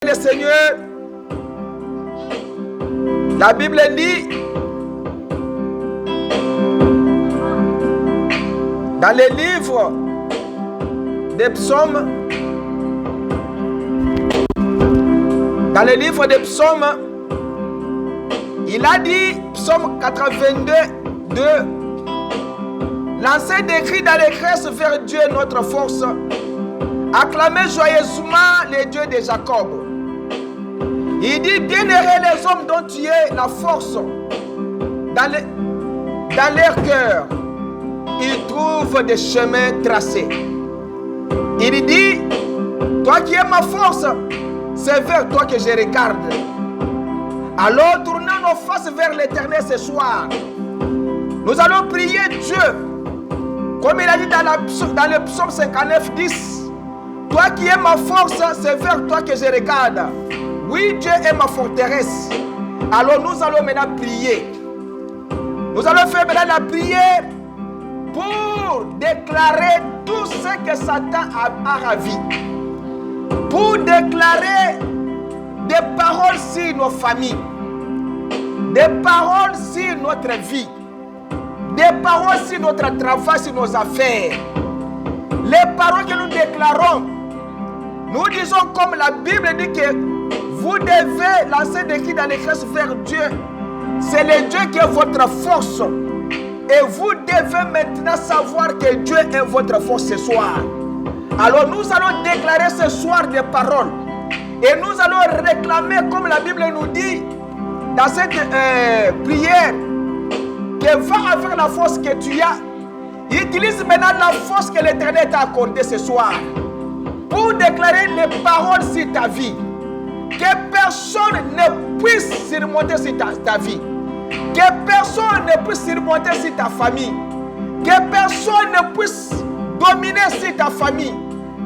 le Seigneur, la Bible dit dans les livres des psaumes, il a dit, psaume 82, 2, lancez des cris d'allégresse vers Dieu notre force, acclamez joyeusement les dieux de Jacob. Il dit, bienheureux les hommes dont tu es la force, dans leur cœur, ils trouvent des chemins tracés. Il dit, toi qui es ma force, c'est vers toi que je regarde. Alors tournons nos faces vers l'Éternel ce soir. Nous allons prier Dieu, comme il a dit dans le psaume 59, 10. Toi qui es ma force, c'est vers toi que je regarde. Oui, Dieu est ma forteresse. Alors nous allons maintenant prier. Nous allons faire maintenant la prière pour déclarer tout ce que Satan a ravi. Pour déclarer des paroles sur nos familles, des paroles sur notre vie, des paroles sur notre travail, sur nos affaires. Les paroles que nous déclarons, nous disons comme la Bible dit que vous devez lancer des cris d'allégresse vers Dieu. C'est le Dieu qui est votre force. Et vous devez maintenant savoir que Dieu est votre force ce soir. Alors nous allons déclarer ce soir des paroles. Et nous allons réclamer, comme la Bible nous dit, dans cette prière, que va avec la force que tu as. Utilise maintenant la force que l'Éternel t'a accordée ce soir pour déclarer les paroles sur ta vie. Que personne ne puisse surmonter sur ta vie. Que personne ne puisse surmonter sur ta famille. Que personne ne puisse dominer sur ta famille.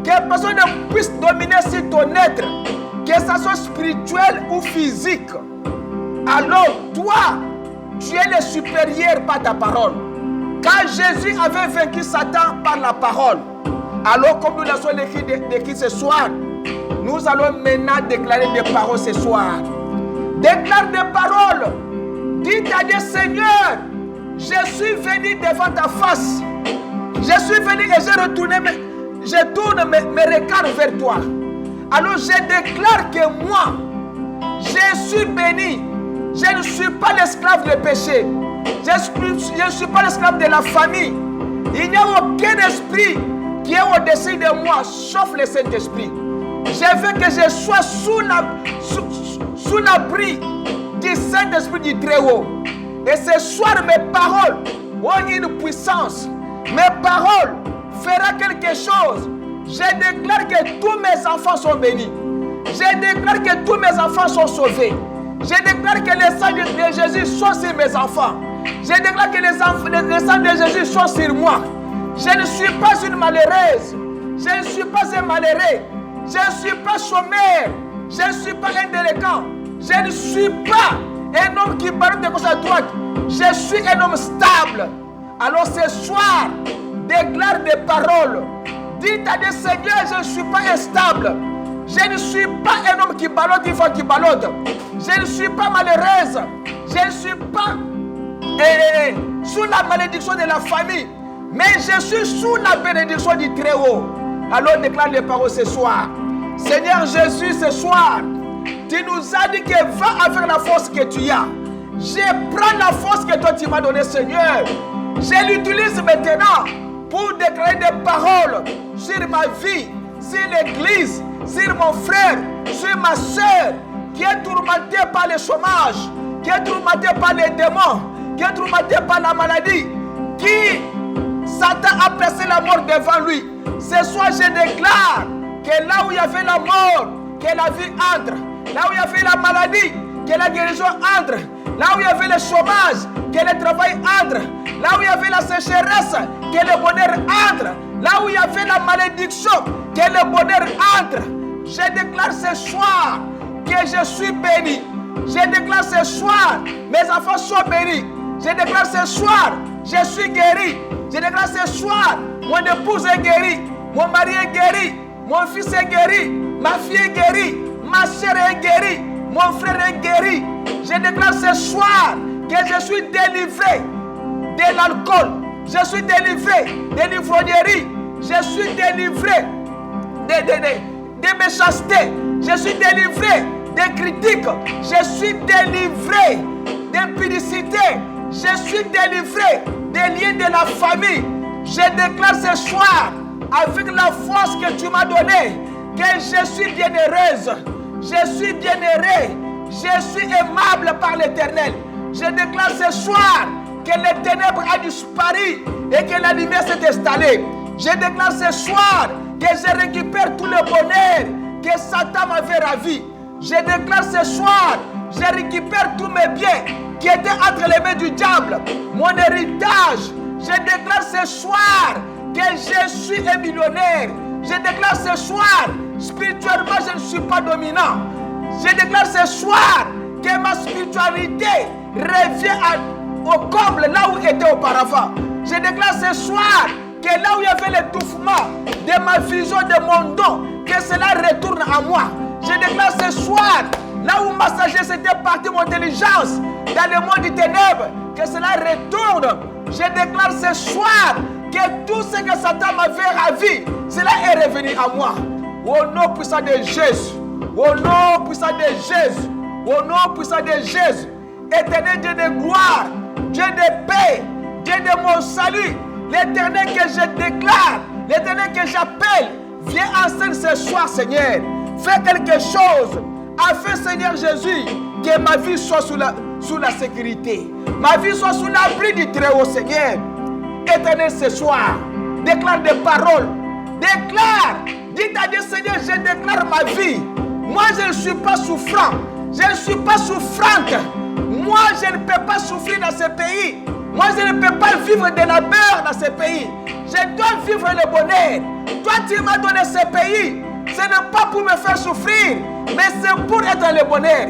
Que personne ne puisse dominer sur ton être. Que ce soit spirituel ou physique. Alors toi, tu es le supérieur par ta parole. Quand Jésus avait vaincu Satan par la parole, alors comme nous l'avons décrit ce soir, nous allons maintenant déclarer des paroles ce soir. Déclare des paroles. Dites à Dieu, Seigneur, je suis venu devant ta face. Je suis venu et je tourne mes regards vers toi. Alors je déclare que moi, je suis béni. Je ne suis pas l'esclave du péché. Je ne suis pas l'esclave de la famille. Il n'y a aucun esprit qui est au-dessus de moi, sauf le Saint-Esprit. Je veux que je sois sous l'abri du Saint-Esprit du Très-Haut. Et ce soir, mes paroles ont une puissance. Mes paroles feront quelque chose. Je déclare que tous mes enfants sont bénis. Je déclare que tous mes enfants sont sauvés. Je déclare que le sang de Jésus soit sur mes enfants. Je déclare que le sang de Jésus soit sur moi. Je ne suis pas une malheureuse. Je ne suis pas un malheureux. Je ne suis pas chômeur. Je ne suis pas un délinquant. Je ne suis pas un homme qui parle de gauche à droite. Je suis un homme stable. Alors ce soir, déclare des paroles. Dites à Dieu, Seigneur, je ne suis pas instable. Je ne suis pas un homme qui ballotte une fois qui ballotte. Je ne suis pas malheureuse. Je ne suis pas sous la malédiction de la famille. Mais je suis sous la bénédiction du Très-Haut. Alors déclare les paroles ce soir. Seigneur Jésus, ce soir, tu nous as dit que va avec la force que tu as. Je prends la force que toi tu m'as donnée, Seigneur. Je l'utilise maintenant pour déclarer des paroles sur ma vie, sur l'église, sur mon frère, sur ma soeur, qui est tourmentée par le chômage, qui est tourmentée par les démons, qui est tourmentée par la maladie, qui Satan a placé la mort devant lui. Ce soir, je déclare que là où il y avait la mort, que la vie entre. Là où il y avait la maladie, que la guérison entre. Là où il y avait le chômage, que le travail entre. Là où il y avait la sécheresse, que le bonheur entre. Là où il y avait la malédiction, que le bonheur entre. Je déclare ce soir que je suis béni. Je déclare ce soir, mes enfants sont bénis. Je déclare ce soir, je suis guéri. Je déclare ce soir, mon épouse est guérie. Mon mari est guéri. Mon fils est guéri. Ma fille est guérie. Ma sœur est guérie. Mon frère est guéri. Je déclare ce soir que je suis délivré de l'alcool. Je suis délivré de l'ivrognerie. Je suis délivré de méchanceté. Je suis délivré des critiques. Je suis délivré d'impudicité. Je suis délivré des liens de la famille. Je déclare ce soir, avec la force que tu m'as donnée, que je suis bienheureuse. Je suis bienheureux. Je suis aimable par l'Éternel. Je déclare ce soir que les ténèbres a disparu et que la lumière s'est installée. Je déclare ce soir que je récupère tout le bonheur que Satan m'avait ravi. Je déclare ce soir, je récupère tous mes biens qui étaient entre les mains du diable. Mon héritage, je déclare ce soir que je suis un millionnaire. Je déclare ce soir, spirituellement, je ne suis pas dominant. Je déclare ce soir que ma spiritualité revient au comble là où était auparavant. Je déclare ce soir que là où il y avait l'étouffement de ma vision, de mon don, que cela retourne à moi. Je déclare ce soir, là où ma sagesse était partie, mon intelligence, dans le monde des ténèbres, que cela retourne. Je déclare ce soir que tout ce que Satan m'avait ravi, cela est revenu à moi. Au nom puissant de Jésus, au nom puissant de Jésus, au nom puissant de Jésus, éternel Dieu de gloire, Dieu de paix, Dieu de mon salut, l'éternel que je déclare, l'éternel que j'appelle, viens en scène ce soir, Seigneur. Fais quelque chose afin, Seigneur Jésus, que ma vie soit sous la sécurité. Ma vie soit sous l'abri du Très-Haut, Seigneur. Éternel, ce soir, déclare des paroles. Déclare. Dis à Dieu, Seigneur, je déclare ma vie. Moi, je ne suis pas souffrant. Je ne suis pas souffrante. Moi, je ne peux pas souffrir dans ce pays. Moi, je ne peux pas vivre de la peur dans ce pays. Je dois vivre le bonheur. Toi, tu m'as donné ce pays. Ce n'est pas pour me faire souffrir, mais c'est pour être dans le bonheur.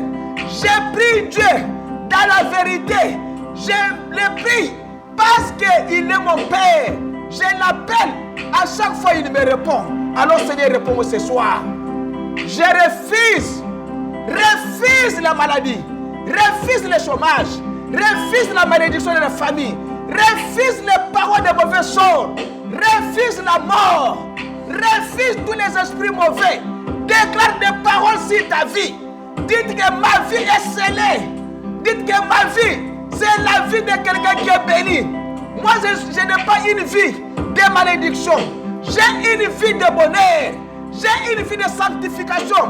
J'ai pris Dieu dans la vérité. Je le prie parce qu'il est mon Père. Je l'appelle. À chaque fois, il me répond. Alors, Seigneur, réponds-moi ce soir. Je refuse la maladie, refuse le chômage, refuse la malédiction de la famille, refuse les paroles de mauvais sort, refuse la mort, refuse tous les esprits mauvais. Déclare des paroles sur ta vie. Dites que ma vie est scellée. Dites que ma vie, c'est la vie de quelqu'un qui est béni. Moi, je n'ai pas une vie de malédiction. J'ai une vie de bonheur. J'ai une vie de sanctification.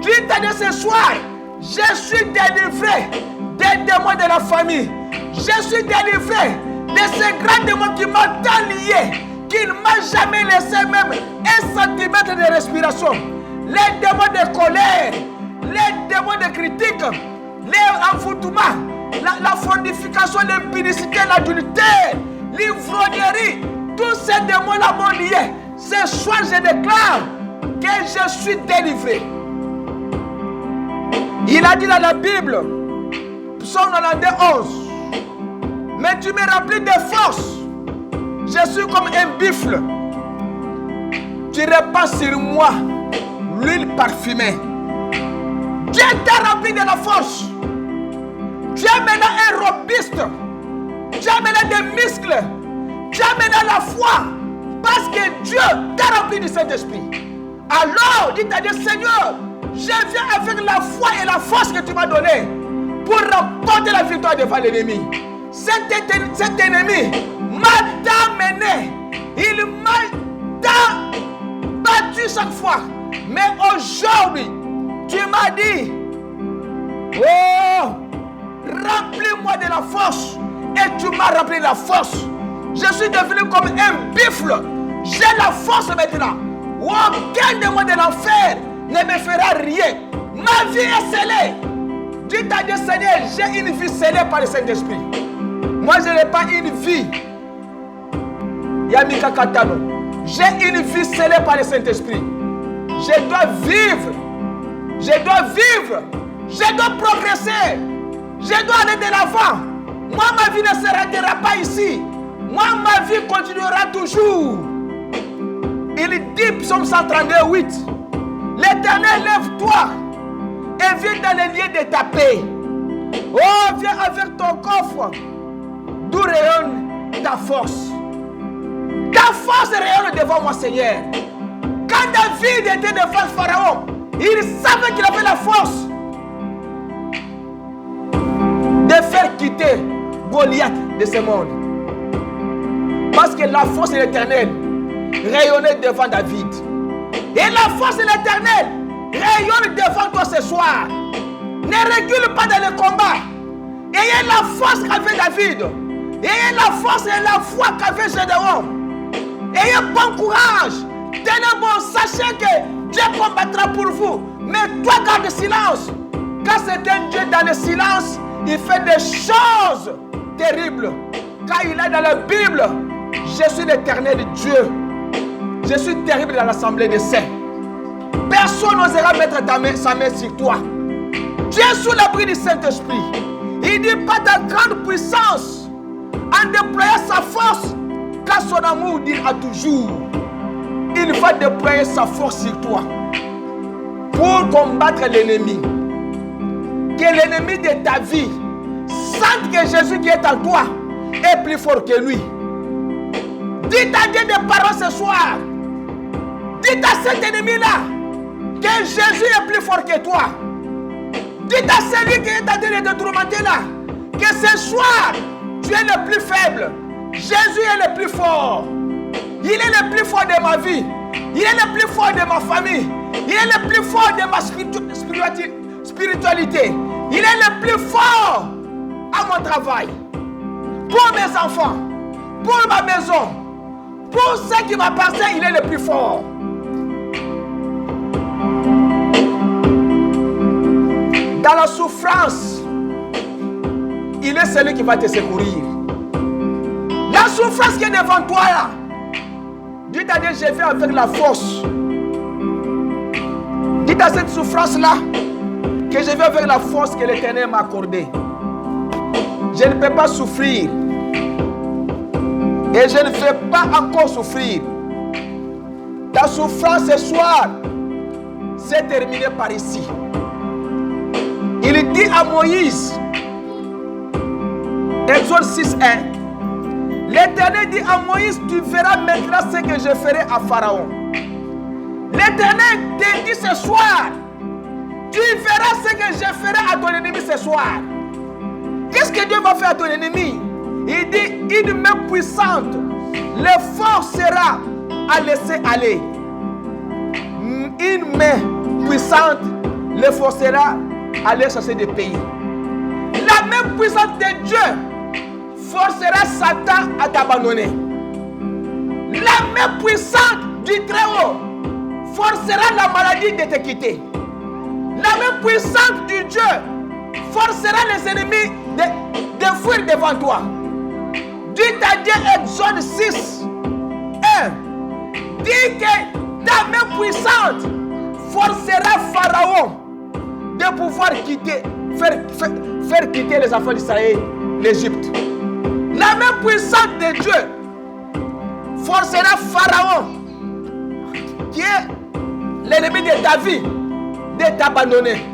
Dites-à Dieu ce soir, je suis délivré des démons de la famille. Je suis délivré de ces grands démons qui m'ont tant lié, qu'il ne m'a jamais laissé même un centimètre de respiration. Les démons de colère, les démons de critique, les envoûtements, la fornication, l'impudicité, l'adultère, l'ivrognerie, tous ces démons-là m'ont lié. Ce soir, je déclare que je suis délivré. Il a dit dans la Bible, Psaume 91, mais tu me remplis de force. Je suis comme un buffle. Tu répands sur moi l'huile parfumée. Dieu t'a rempli de la force. Tu as maintenant un robuste. Tu as maintenant des muscles. Tu as maintenant la foi. Parce que Dieu t'a rempli du Saint-Esprit. Alors, dis à Dieu, Seigneur, je viens avec la foi et la force que tu m'as donnée pour remporter la victoire devant l'ennemi. Cet ennemi m'a tant mené. Il m'a tant battu chaque fois. Mais aujourd'hui, tu m'as dit, oh, remplis-moi de la force. Et tu m'as rempli de la force. Je suis devenu comme un buffle. J'ai la force maintenant. Aucun démon de l'enfer ne me fera rien. Ma vie est scellée. Dites à Dieu, Seigneur, j'ai une vie scellée par le Saint-Esprit. Moi, je n'ai pas une vie. Yamika Katano. J'ai une vie scellée par le Saint-Esprit. Je dois vivre. Je dois vivre. Je dois progresser. Je dois aller de l'avant. Moi, ma vie ne s'arrêtera pas ici. Moi, ma vie continuera toujours. Il dit, Psaume 132, 8. L'Éternel, lève-toi dans les lieux de ta paix. Oh, viens avec ton coffre, d'où rayonne ta force. Ta force rayonne devant moi, Seigneur. Quand David était devant le Pharaon, il savait qu'il avait la force de faire quitter Goliath de ce monde. Parce que la force de l'Éternel rayonnait devant David. Et la force de l'Éternel rayonne devant toi ce soir. Ne recule pas dans le combat. Ayez la force qu'avait David. Ayez la force et la foi qu'avait Gédéon. Ayez bon courage. Tenez bon, sachez que Dieu combattra pour vous. Mais toi, garde silence. Quand c'est un Dieu dans le silence, il fait des choses terribles. Quand il est dans la Bible, je suis l'Éternel Dieu. Je suis terrible dans l'assemblée des saints. Personne n'osera mettre sa main sur toi. Tu es sous l'abri du Saint-Esprit. Il dit pas ta grande puissance en déployant sa force, car son amour dure à toujours. Il va déployer sa force sur toi pour combattre l'ennemi. Que l'ennemi de ta vie sente que Jésus qui est en toi est plus fort que lui. Dites à Dieu des paroles ce soir. Dites à cet ennemi-là que Jésus est plus fort que toi. Dites à celui qui est en train de te tourmenter là que ce soir, tu es le plus faible. Jésus est le plus fort. Il est le plus fort de ma vie. Il est le plus fort de ma famille. Il est le plus fort de ma spiritualité. Il est le plus fort à mon travail. Pour mes enfants. Pour ma maison. Pour ce qui m'appartient, il est le plus fort. Dans la souffrance, il est celui qui va te secourir. La souffrance qui est devant toi là, Dieu t'a dit, je vais avec la force. Dites à cette souffrance-là que je vais avec la force que l'Éternel m'a accordée. Je ne peux pas souffrir. Et je ne vais pas encore souffrir. Ta souffrance ce soir, c'est terminé par ici. Il dit à Moïse, Exode 6:1, l'Éternel dit à Moïse, tu verras maintenant ce que je ferai à Pharaon. L'Éternel te dit ce soir, tu verras ce que je ferai à ton ennemi ce soir. Qu'est-ce que Dieu va faire à ton ennemi? Il dit, une main puissante le forcera à laisser aller. Une main puissante le forcera à aller chercher des pays. La main puissante de Dieu forcera Satan à t'abandonner. La main puissante du Très-Haut forcera la maladie de te quitter. La main puissante du Dieu forcera les ennemis de fuir devant toi. Dites à Dieu, Exode 6, 1. Dis que ta main puissante forcera Pharaon de pouvoir quitter, faire quitter les enfants d'Israël, l'Égypte. La main puissante de Dieu forcera Pharaon, qui est l'ennemi de ta vie, de t'abandonner.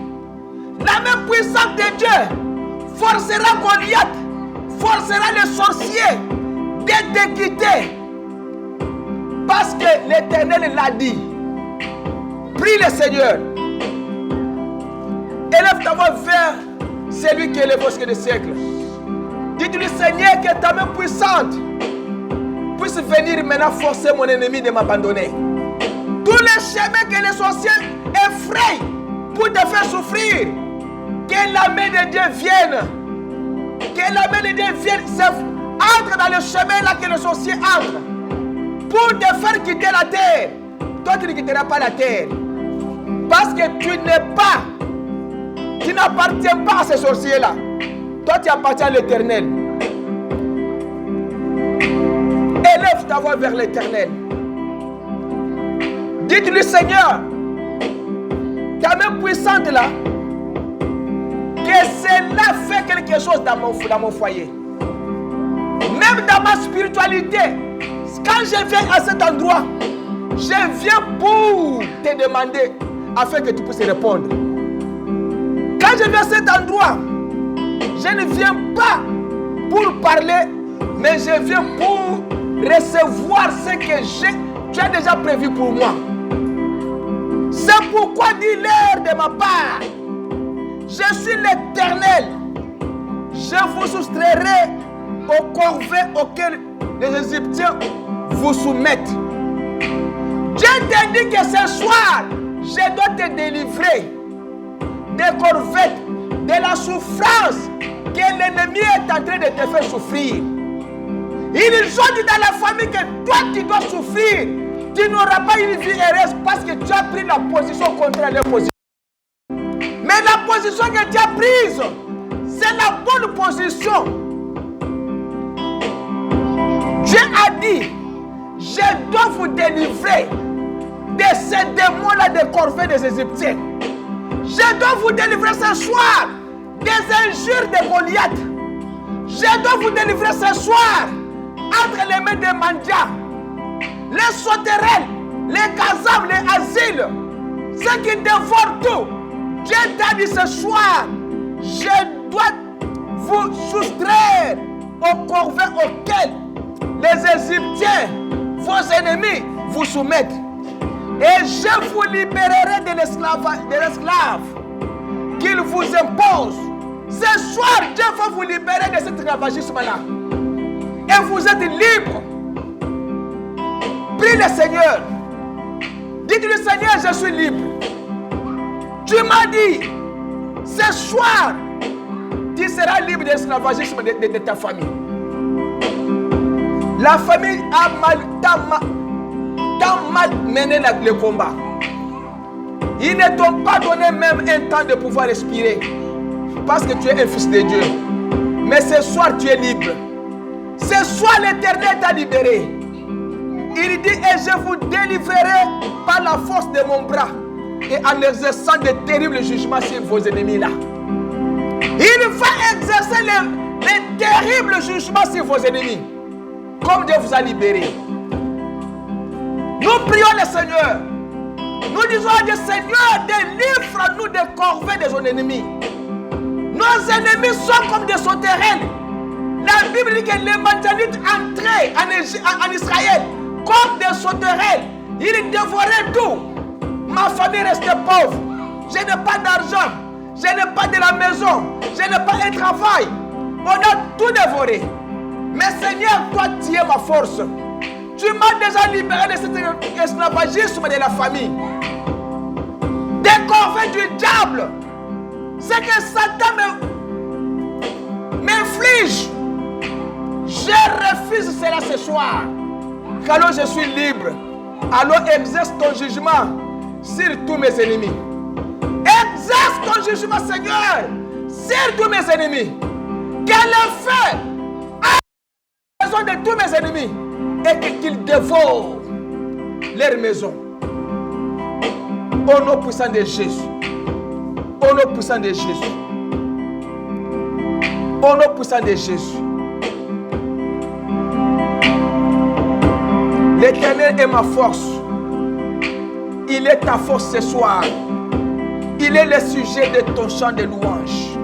La main puissante de Dieu forcera Goliath, forcera les sorciers de te quitter. Parce que l'Éternel l'a dit. Prie le Seigneur. Élève ta voix vers celui qui est le bosque des siècles. Dites-lui, Seigneur, que ta main puissante puisse venir maintenant forcer mon ennemi de m'abandonner. Tous les chemins que les sorciers effrayent pour te faire souffrir, que la main de Dieu vienne. Que la main de Dieu vienne, entre dans le chemin là que les sorciers entrent. Pour te faire quitter la terre. Toi, tu ne quitteras pas la terre. Parce que tu n'appartiens pas à ces sorciers-là. Toi, tu appartiens à l'Éternel. Élève ta voix vers l'Éternel. Dites-lui, Seigneur, ta main puissante là, que cela fait quelque chose dans mon foyer. Même dans ma spiritualité, quand je viens à cet endroit, je viens pour te demander afin que tu puisses répondre. Quand je viens à cet endroit, je ne viens pas pour parler, mais je viens pour recevoir ce que tu as déjà prévu pour moi. C'est pourquoi dit l'heure de ma part. Je suis l'Éternel. Je vous soustrairai aux corvées auxquelles les Égyptiens vous soumettent. Dieu t'a dit que ce soir, je dois te délivrer des corvettes, de la souffrance que l'ennemi est en train de te faire souffrir. Ils ont dit dans la famille que toi tu dois souffrir. Tu n'auras pas une vie heureuse parce que tu as pris la position contre leur position. Mais la position que tu as prise, c'est la bonne position. Dieu a dit, je dois vous délivrer de ces démons-là des corvées des Égyptiens. Je dois vous délivrer ce soir des injures de Goliath. Je dois vous délivrer ce soir entre les mains des mendiants, les sauterelles, les gazabs, les asiles, ceux qui dévorent tout. Dieu t'a dit ce soir, je dois vous soustraire aux corvées auxquelles les Égyptiens, vos ennemis, vous soumettent. Et je vous libérerai de l'esclave qu'il vous impose. Ce soir, Dieu va vous libérer de cet esclavagisme-là. Et vous êtes libre. Prie le Seigneur. Dites-lui, Seigneur, je suis libre. Tu m'as dit, ce soir, tu seras libre de l'esclavagisme de ta famille. La famille t'a mal mené le combat. Ils ne t'ont pas donné même un temps de pouvoir respirer. Parce que tu es un fils de Dieu. Mais ce soir, tu es libre. Ce soir, l'Éternel t'a libéré. Il dit, et je vous délivrerai par la force de mon bras et en exerçant de terribles jugements sur vos ennemis-là. Il va exercer les terribles jugements sur vos ennemis. Comme Dieu vous a libéré. Nous prions le Seigneur. Nous disons à Dieu, Seigneur, délivre-nous des corvées de nos ennemis. Nos ennemis sont comme des sauterelles. La Bible dit que les Madianites entraient en Israël comme des sauterelles. Ils dévoraient tout. Ma famille restait pauvre. Je n'ai pas d'argent. Je n'ai pas de la maison. Je n'ai pas un travail. On a tout dévoré. Mais Seigneur, toi, tu es ma force. Tu m'as déjà libéré de cet esclavagisme de la famille. Des corvées du diable. C'est que Satan m'inflige. Je refuse cela ce soir. Alors je suis libre. Alors exerce ton jugement sur tous mes ennemis. Exerce ton jugement, Seigneur, sur tous mes ennemis. Quel effet a raison de tous mes ennemis et qu'ils dévorent leur maison. Au nom puissant de Jésus. Au nom puissant de Jésus. Au nom puissant de Jésus. L'Éternel est ma force. Il est ta force ce soir. Il est le sujet de ton chant de louange.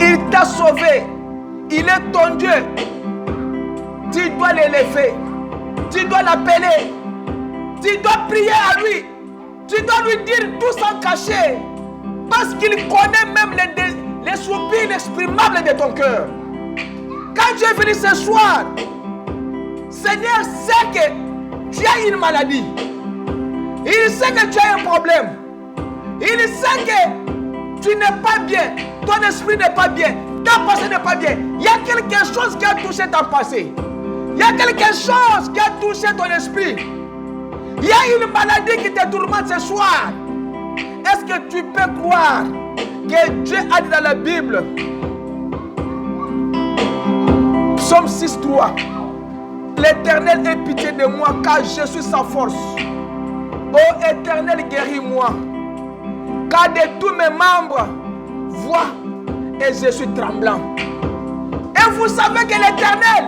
Il t'a sauvé. Il est ton Dieu. Tu dois l'élever. Tu dois l'appeler. Tu dois prier à lui. Tu dois lui dire tout sans cacher. Parce qu'il connaît même les soupirs inexprimables de ton cœur. Quand tu es venu ce soir, Seigneur sait que tu as une maladie. Il sait que tu as un problème. Il sait que tu n'es pas bien. Ton esprit n'est pas bien. Ta pensée n'est pas bien. Il y a quelque chose qui a touché ton passé. Il y a quelque chose qui a touché ton esprit. Il y a une maladie qui te tourmente ce soir. Est-ce que tu peux croire que Dieu a dit dans la Bible, Psaume 6:3, l'Éternel ait pitié de moi car je suis sa force. Ô Éternel, guéris-moi car de tous mes membres voix et je suis tremblant. Et vous savez que l'Éternel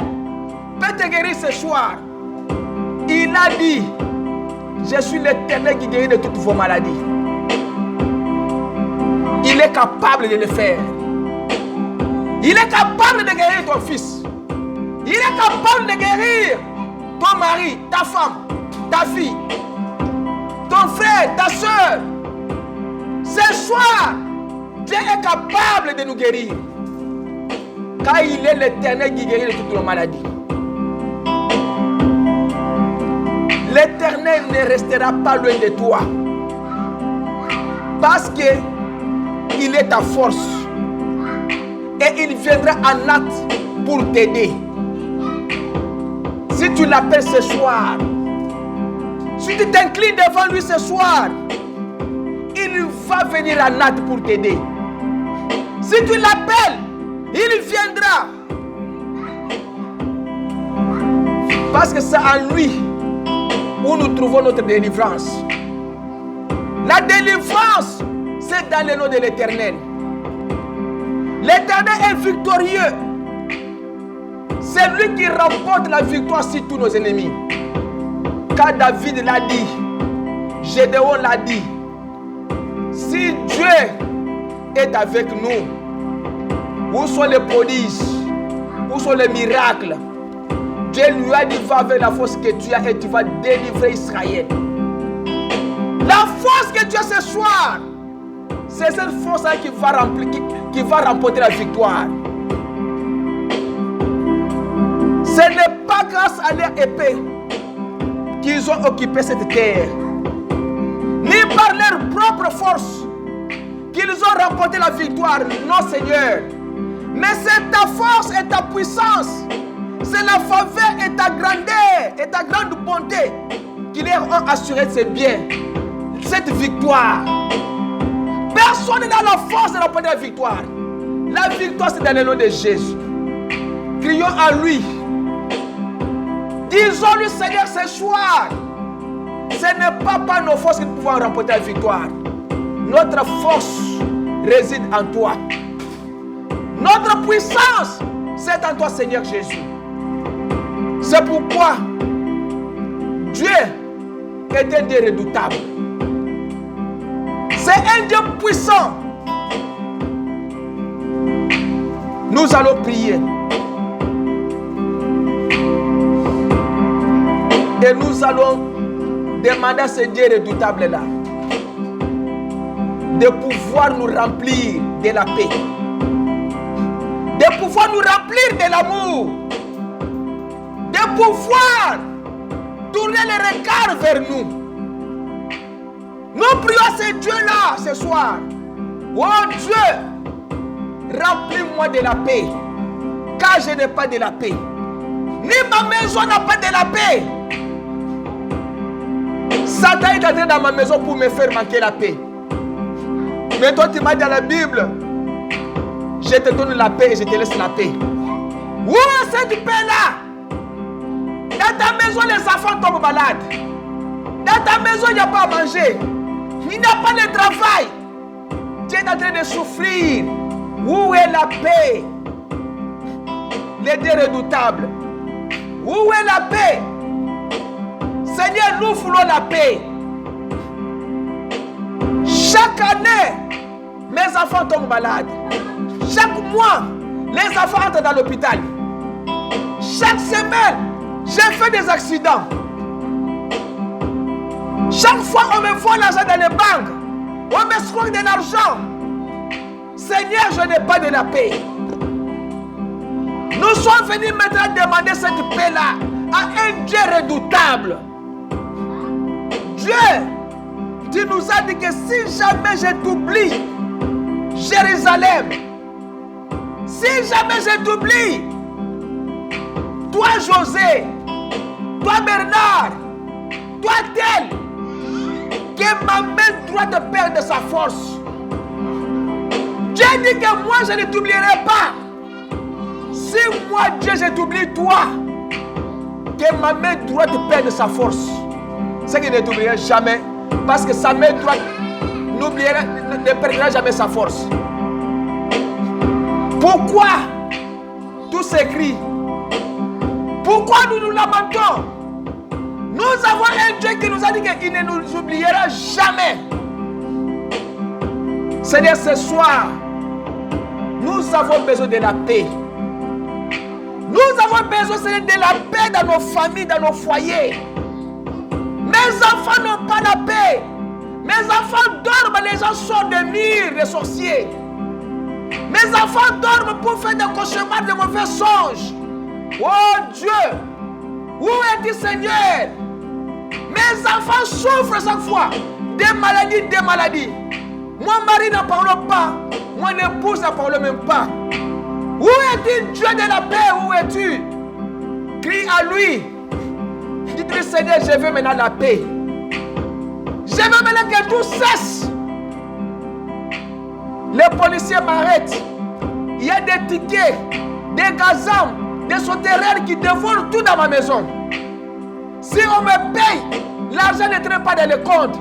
peut te guérir ce soir. Il a dit, je suis l'Éternel qui guérit de toutes vos maladies. Il capable de le faire. Il est capable de guérir ton fils. Il est capable de guérir ton mari, ta femme, ta fille, ton frère, ta soeur. Ce soir, Dieu est capable de nous guérir. Car il est l'Éternel qui guérit de toutes nos maladies. L'Éternel ne restera pas loin de toi. Parce qu'il est ta force. Et il viendra en acte pour t'aider. Si tu l'appelles ce soir, si tu t'inclines devant lui ce soir, il va venir en acte pour t'aider. Si tu l'appelles, il viendra. Parce que c'est en lui où nous trouvons notre délivrance. La délivrance, c'est dans le nom de l'Éternel. L'Éternel est victorieux. C'est lui qui remporte la victoire sur tous nos ennemis. Car David l'a dit, Gédéon l'a dit, si Dieu est avec nous, où sont les prodiges, où sont les miracles? Dieu lui a dit, va avec la force que tu as et tu vas délivrer Israël. La force que tu as ce soir, c'est cette force-là qui va remporter la victoire. Ce n'est pas grâce à leur épée qu'ils ont occupé cette terre, ni par leur propre force qu'ils ont remporté la victoire. Non, Seigneur. Mais c'est ta force et ta puissance, c'est la faveur et ta grandeur et ta grande bonté qui leur ont assuré ces biens, cette victoire. Personne n'a la force de remporter la victoire. La victoire, c'est dans le nom de Jésus. Crions à lui. Disons-lui, Seigneur, ce soir, ce n'est pas par nos forces que nous pouvons remporter la victoire. Notre force réside en toi. Notre puissance, c'est en toi, Seigneur Jésus. C'est pourquoi Dieu est un Dieu redoutable. C'est un Dieu puissant. Nous allons prier. Et nous allons demander à ce Dieu redoutable-là de pouvoir nous remplir de la paix, de pouvoir nous remplir de l'amour, de pouvoir tourner les regards vers nous. Nous prions ce Dieu-là ce soir. Oh Dieu, remplis-moi de la paix, car je n'ai pas de la paix. Ni ma maison n'a pas de la paix. Satan est entré dans ma maison pour me faire manquer la paix. Mais toi, tu m'as dit dans la Bible, je te donne la paix et je te laisse la paix. Où est cette paix-là? Dans ta maison, les enfants tombent malades. Dans ta maison, il n'y a pas à manger. Il n'y a pas de travail. Tu es en train de souffrir. Où est la paix? Les Dieu redoutables. Où est la paix? Seigneur, nous voulons la paix. Chaque année, mes enfants tombent malades. Chaque mois, les enfants entrent dans l'hôpital. Chaque semaine, j'ai fait des accidents. Chaque fois, on me vole l'argent dans les banques. On me scroque de l'argent. Seigneur, je n'ai pas de la paix. Nous sommes venus maintenant demander cette paix-là à un Dieu redoutable. Dieu, tu nous as dit que si jamais je t'oublie, Jérusalem, si jamais je t'oublie, toi José, toi Bernard, toi tel, que ma main droite perde sa force. Dieu dit que moi je ne t'oublierai pas. Si moi Dieu je t'oublie toi, que ma main droite perde sa force. C'est qu'il ne t'oubliera jamais, parce que sa main droite ne perdra jamais sa force. Pourquoi tous ces cris? Pourquoi nous nous lamentons? Nous avons un Dieu qui nous a dit qu'il ne nous oubliera jamais. Seigneur, ce soir, nous avons besoin de la paix. Nous avons besoin, Seigneur, de la paix dans nos familles, dans nos foyers. Mes enfants n'ont pas la paix. Mes enfants dorment, les gens sortent des murs, des sorciers. Mes enfants dorment pour faire des cauchemars, de mauvais songes. Oh Dieu, où es-tu, Seigneur? Mes enfants souffrent chaque fois. Des maladies, des maladies. Mon mari n'en parle pas. Mon épouse n'en parle même pas. Où es-tu, Dieu de la paix? Où es-tu? Crie à lui. Dis-lui, Seigneur, je veux maintenant la paix. Je veux maintenant que tout cesse. Les policiers m'arrêtent. Il y a des tickets, des gazams, des sauterelles qui dévorent tout dans ma maison. Si on me paye, l'argent ne traîne pas dans le compte.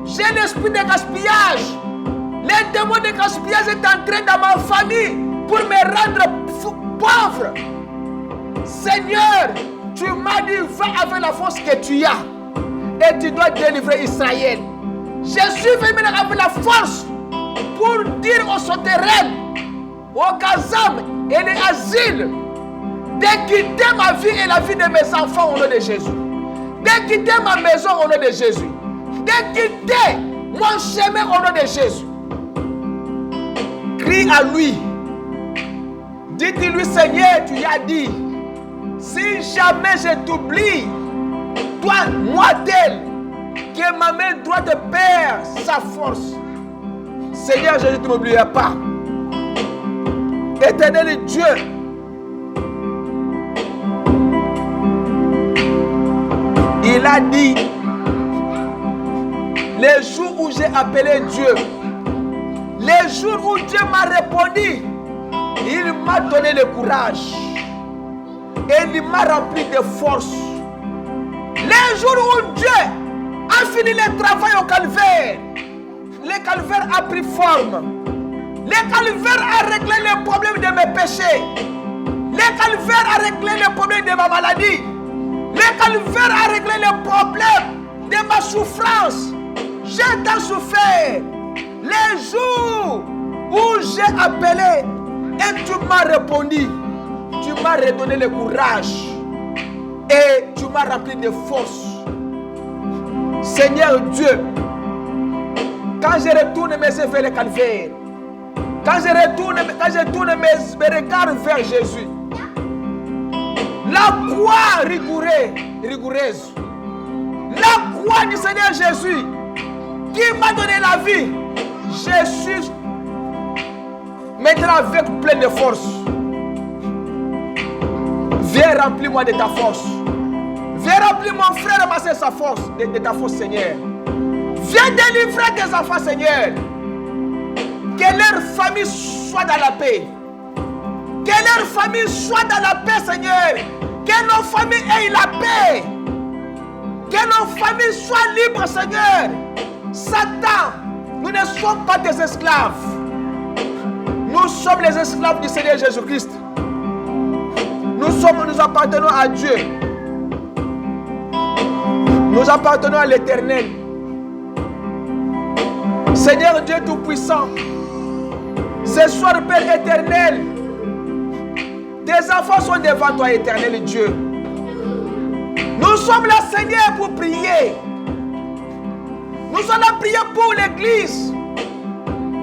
J'ai l'esprit de gaspillage. Les démons de gaspillage est entré dans ma famille pour me rendre pauvre. Seigneur, tu m'as dit, va avec la force que tu as. Et tu dois délivrer Israël. Je suis venu avec la force pour dire aux sauterelles, aux gazam et les asiles de quitter ma vie et la vie de mes enfants au nom de Jésus. De quitter ma maison au nom de Jésus. De quitter mon chemin au nom de Jésus. Crie à lui. Dites-lui, Seigneur, tu as dit, si jamais je t'oublie, toi, moi tel, que ma main droite perd sa force. Seigneur, je ne t'oublierai pas. Éternel Dieu, il a dit, les jours où j'ai appelé Dieu, les jours où Dieu m'a répondu, il m'a donné le courage et il m'a rempli de force. Les jours où Dieu a fini le travail au calvaire, le calvaire a pris forme. Le calvaire a réglé les problèmes de mes péchés. Le calvaire a réglé les problèmes de ma maladie. Le calvaire a réglé les problèmes de ma souffrance. J'ai tant souffert. Les jours où j'ai appelé et tu m'as répondu, tu m'as redonné le courage et tu m'as rempli de force. Seigneur Dieu, quand je retourne mes yeux vers le calvaire, quand je tourne mes regards vers Jésus, la croix rigoureuse, la croix du Seigneur Jésus qui m'a donné la vie, je suis maintenant avec plein de force. Viens remplir-moi de ta force. Viens remplir mon frère et ma soeur sa force, de ta force, Seigneur. Viens délivrer tes enfants, Seigneur. Que leur famille soit dans la paix. Que leur famille soit dans la paix, Seigneur. Que nos familles aient la paix. Que nos familles soient libres, Seigneur. Satan, nous ne sommes pas des esclaves. Nous sommes les esclaves du Seigneur Jésus-Christ. Nous appartenons à Dieu. Nous appartenons à l'Éternel. Seigneur Dieu Tout-Puissant, ce soir, Père éternel, tes enfants sont devant toi, éternel Dieu. Nous sommes là, Seigneur, pour prier. Nous sommes là pour prier pour l'église,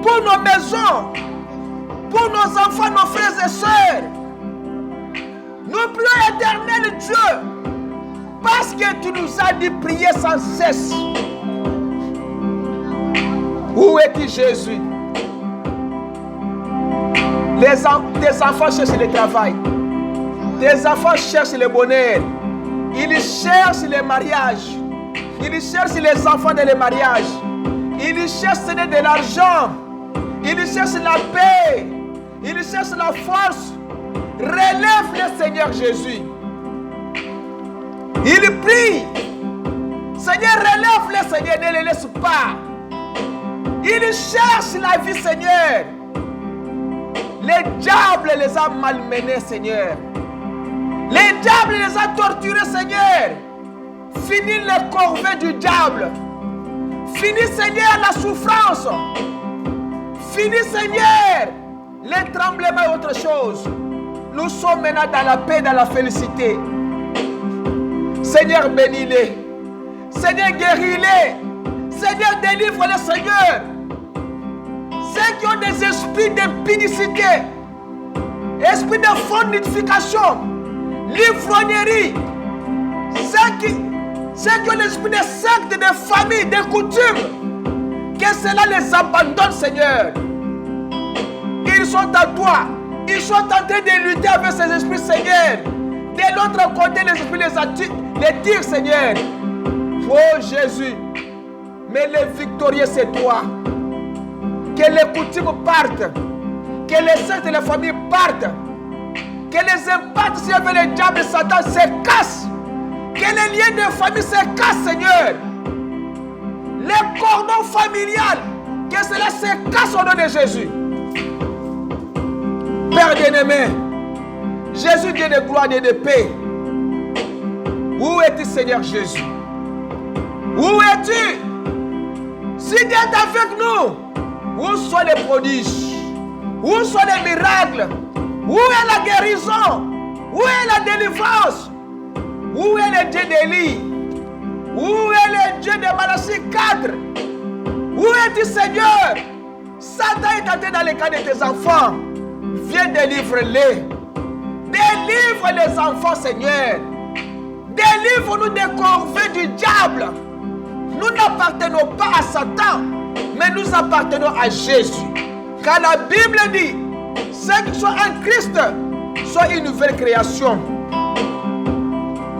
pour nos maisons, pour nos enfants, nos frères et sœurs. Nous prions, éternel Dieu, parce que tu nous as dit prier sans cesse. Où es-tu, Jésus? Tes enfants cherchent le travail. Tes enfants cherchent le bonheur. Ils cherchent le mariage. Ils cherchent les enfants dans le mariage. Ils cherchent de l'argent. Ils cherchent la paix. Ils cherchent la force. Relève le Seigneur Jésus. Il prie. Seigneur, relève le Seigneur, ne les laisse pas. Il cherche la vie, Seigneur. Les diables les ont malmenés, Seigneur. Les diables les ont torturés, Seigneur. Finis les corvées du diable. Finis, Seigneur, la souffrance. Fini, Seigneur, les tremblements et autre chose. Nous sommes maintenant dans la paix, dans la félicité. Seigneur, bénis-les. Seigneur, guéris-les. Seigneur, délivre-les, Seigneur. Ceux qui ont des esprits d'impudicité, esprit de fornication, l'ivrognerie, ceux qui ont l'esprit de secte, de famille, de coutumes, que cela les abandonne, Seigneur. Ils sont à toi. Ils sont en train de lutter avec ces esprits, Seigneur. De l'autre côté, les esprits les tirent, Seigneur. Oh Jésus, mais le victorieux, c'est toi. Que les coutumes partent. Que les sectes et les familles partent. Que les impacts avec le diable et Satan se cassent. Que les liens de famille se cassent, Seigneur. Les cordons familiales, que cela se casse au nom de Jésus. Père bien-aimé, Jésus, Dieu de gloire et de paix. Où es-tu, Seigneur Jésus? Où es-tu? Si Dieu est avec nous, où sont les prodiges? Où sont les miracles? Où est la guérison? Où est la délivrance? Où est le Dieu d'Élie? Où est le Dieu de Malachie 4? Où es-tu, Seigneur? Satan est entré dans les cas de tes enfants. Viens délivre-les. Délivre les enfants, Seigneur. Délivre-nous des corvées du diable. Nous n'appartenons pas à Satan, mais nous appartenons à Jésus. Car la Bible dit, ceux qui sont en Christ sont une nouvelle création.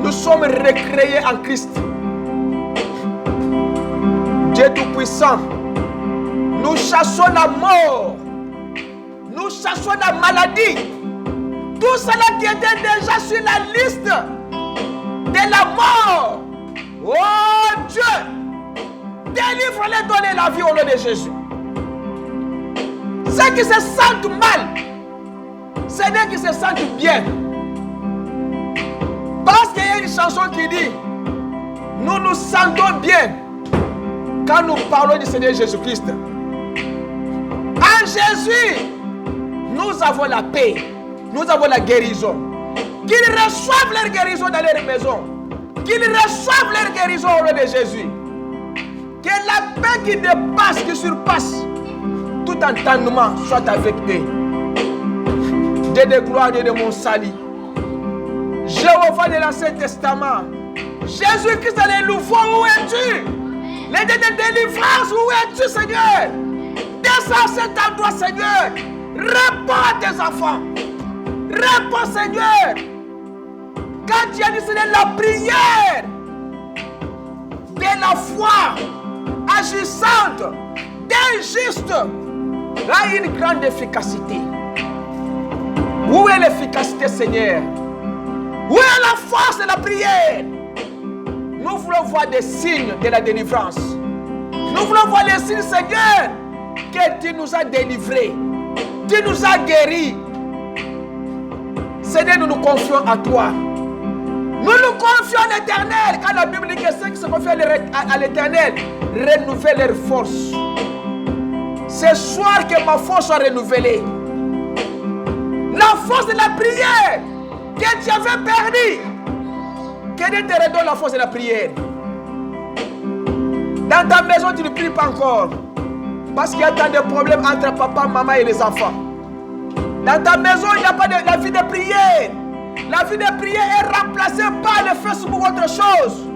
Nous sommes recréés en Christ. Dieu Tout-Puissant, nous chassons la mort. Nous chassons la maladie. Tout cela qui était déjà sur la liste de la mort. Oh Dieu, délivre-les, donne la vie au nom de Jésus. Ceux qui se sentent mal, ceux qui se sentent bien. Parce qu'il y a une chanson qui dit, nous nous sentons bien quand nous parlons du Seigneur Jésus-Christ. En Jésus, nous avons la paix, nous avons la guérison. Qu'ils reçoivent leur guérison dans leur maison. Qu'ils reçoivent leur guérison au nom de Jésus. Que la paix qui dépasse, qui surpasse tout entendement soit avec eux. Dieu de gloire, Dieu de mon salut. Jéhovah de l'Ancien Testament. Jésus-Christ, le nouveau, où es-tu? Le Dieu de délivrance, où es-tu, Seigneur? Descends à cet endroit, Seigneur. Réponds à tes enfants. Réponds, Seigneur. Quand tu as dit, c'est la prière de la foi agissante d'un juste a une grande efficacité. Où est l'efficacité, Seigneur? Où est la force de la prière? Nous voulons voir des signes de la délivrance. Nous voulons voir les signes, Seigneur, que tu nous as délivrés. Tu nous as guéris. Seigneur, nous nous confions à toi. Nous nous confions à l'Éternel. Quand la Bible dit que ceux qui se confient à l'Éternel renouvellent leur force. Ce soir que ma force soit renouvelée. La force de la prière que tu avais perdue. Que Dieu te redonne la force de la prière. Dans ta maison, tu ne pries pas encore. Parce qu'il y a tant de problèmes entre papa, maman et les enfants. Dans ta maison, il n'y a pas de la vie de prière. La vie de prière est remplacée par le Facebook ou autre chose.